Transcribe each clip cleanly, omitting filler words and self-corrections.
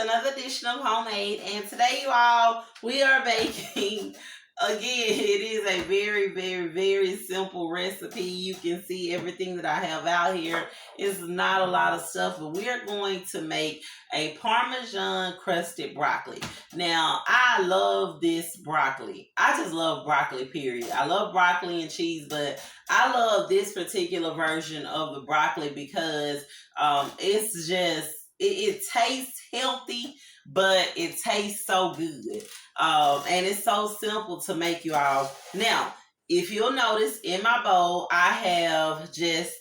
another edition of Homemade, and today, you all, we are baking. Again, it is a very, very, very simple recipe. You can see everything that I have out here. It's not a lot of stuff, but we are going to make a Parmesan crusted broccoli. Now, I love this broccoli. I just love broccoli, period. I love broccoli and cheese, but I love this particular version of the broccoli because it's just, it tastes healthy, but it tastes so good. And it's so simple to make, you all. Now, if you'll notice in my bowl, I have just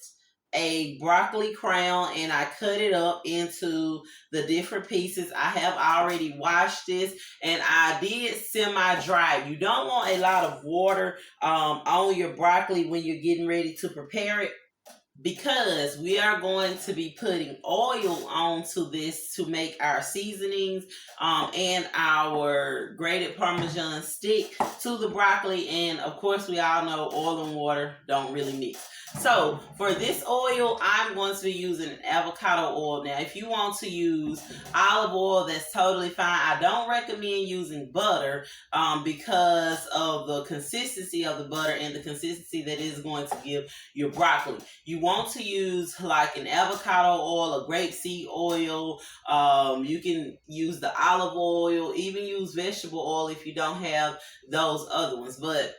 a broccoli crown and I cut it up into the different pieces. I have already washed this and I did semi-dry. You don't want a lot of water on your broccoli when you're getting ready to prepare it, because we are going to be putting oil onto this to make our seasonings and our grated Parmesan stick to the broccoli. And of course, we all know oil and water don't really mix. So for this oil, I'm going to be using an avocado oil. Now, if you want to use olive oil, that's totally fine. I don't recommend using butter because of the consistency of the butter and the consistency that is going to give your broccoli. You want to use like an avocado oil, a grapeseed oil. You can use the olive oil, even use vegetable oil if you don't have those other ones. But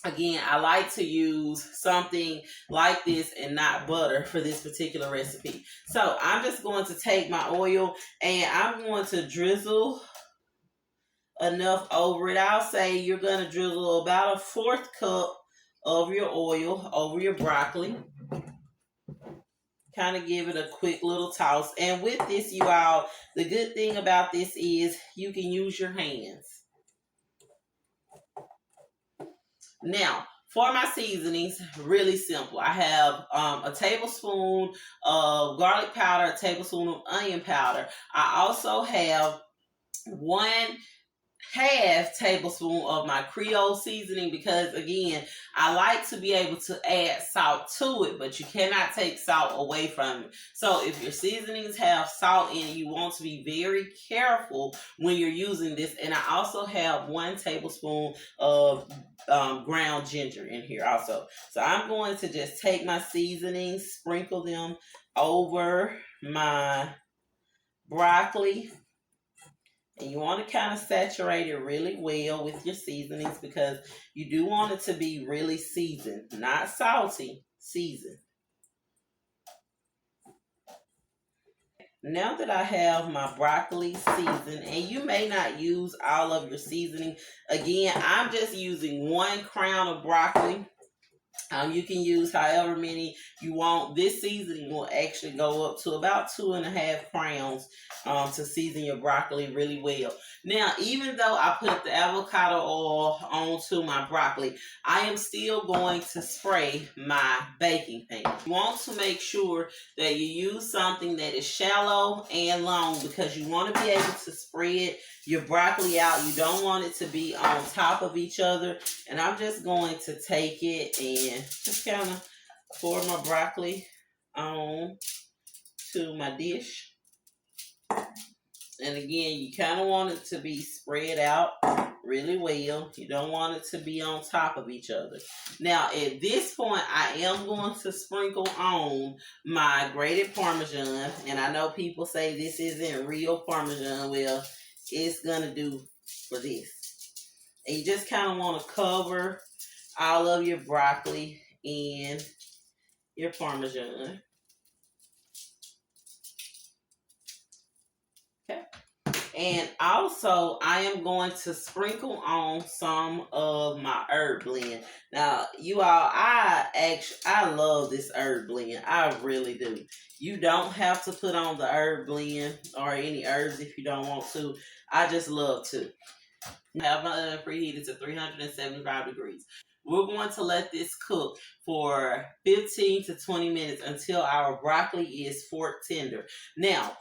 again, I like to use something like this and not butter for this particular recipe. So I'm just going to take my oil and I'm going to drizzle enough over it. I'll say you're going to drizzle about a 1/4 cup of your oil over your broccoli. Kind of give it a quick little toss. And with this, you all, the good thing about this is you can use your hands. Now, for my seasonings, really simple. I have a tablespoon of garlic powder, a tablespoon of onion powder. I also have 1/2 tablespoon of my Creole seasoning because, again, I like to be able to add salt to it, but you cannot take salt away from it. So if your seasonings have salt in it, you want to be very careful when you're using this. And I also have 1 tablespoon of ground ginger in here also. So I'm going to just take my seasonings, sprinkle them over my broccoli. And you want to kind of saturate it really well with your seasonings because you do want it to be really seasoned, not salty, seasoned. Now that I have my broccoli seasoned, and you may not use all of your seasoning, again, I'm just using 1 crown of broccoli. You can use however many you want. This seasoning will actually go up to about 2.5 crowns to season your broccoli really well. Now, even though I put the avocado oil onto my broccoli, I am still going to spray my baking pan. You want to make sure that you use something that is shallow and long because you want to be able to spread your broccoli out. You don't want it to be on top of each other. And I'm just going to take it and just kind of pour my broccoli on to my dish. And again, you kind of want it to be spread out really well. You don't want it to be on top of each other. Now, at this point, I am going to sprinkle on my grated Parmesan. And I know people say this isn't real Parmesan. Well, it's going to do for this. And you just kind of want to cover all of your broccoli and your Parmesan. Okay. And also, I am going to sprinkle on some of my herb blend. Now, you all, I love this herb blend. I really do. You don't have to put on the herb blend or any herbs if you don't want to. I just love to. I have my oven preheated to 375 degrees. We're going to let this cook for 15 to 20 minutes until our broccoli is fork tender. Now,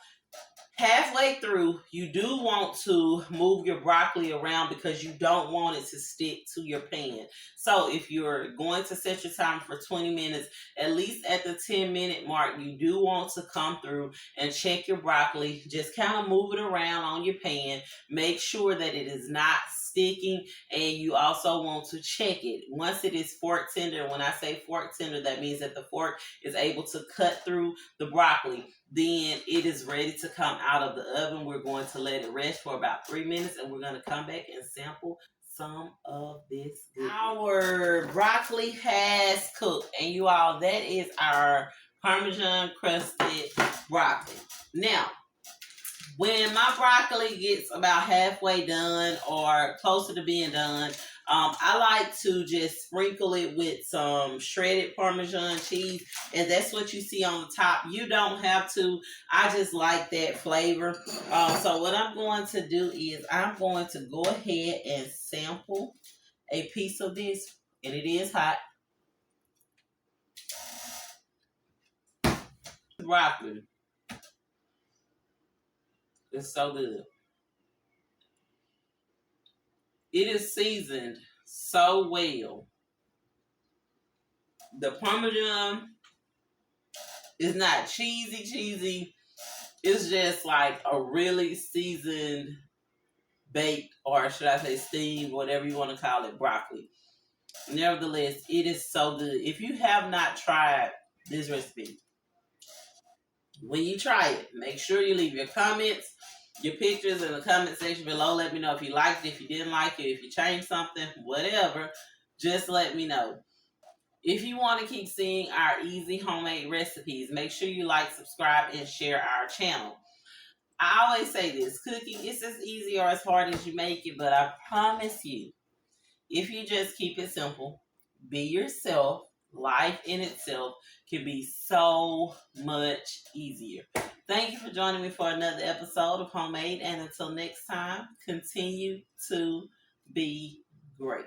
Halfway through, you do want to move your broccoli around because you don't want it to stick to your pan. So if you're going to set your timer for 20 minutes, at least at the 10-minute mark, you do want to come through and check your broccoli. Just kind of move it around on your pan. Make sure that it is not sticking, and you also want to check it. Once it is fork tender, when I say fork tender, that means that the fork is able to cut through the broccoli. Then it is ready to come out of the oven. We're going to let it rest for about 3 minutes, and we're going to come back and sample some of this goodness. Our broccoli has cooked, and you all, that is our Parmesan crusted broccoli. Now, when my broccoli gets about halfway done or closer to being done, I like to just sprinkle it with some shredded Parmesan cheese, and that's what you see on the top. You don't have to. I just like that flavor. So what I'm going to do is I'm going to go ahead and sample a piece of this, and it is hot. Broccoli. It's so good. It is seasoned so well. The Parmesan is not cheesy. It's just like a really seasoned, baked, or should I say steamed, whatever you want to call it, broccoli. Nevertheless, it is so good. If you have not tried this recipe, when you try it, make sure you leave your comments, your pictures in the comment section below. Let me know if you liked it, if you didn't like it, if you changed something, whatever. Just let me know. If you want to keep seeing our easy homemade recipes, make sure you like, subscribe, and share our channel. I always say this, cooking is as easy or as hard as you make it, but I promise you, if you just keep it simple, be yourself, life in itself can be so much easier. Thank you for joining me for another episode of Homemade, and until next time, continue to be great.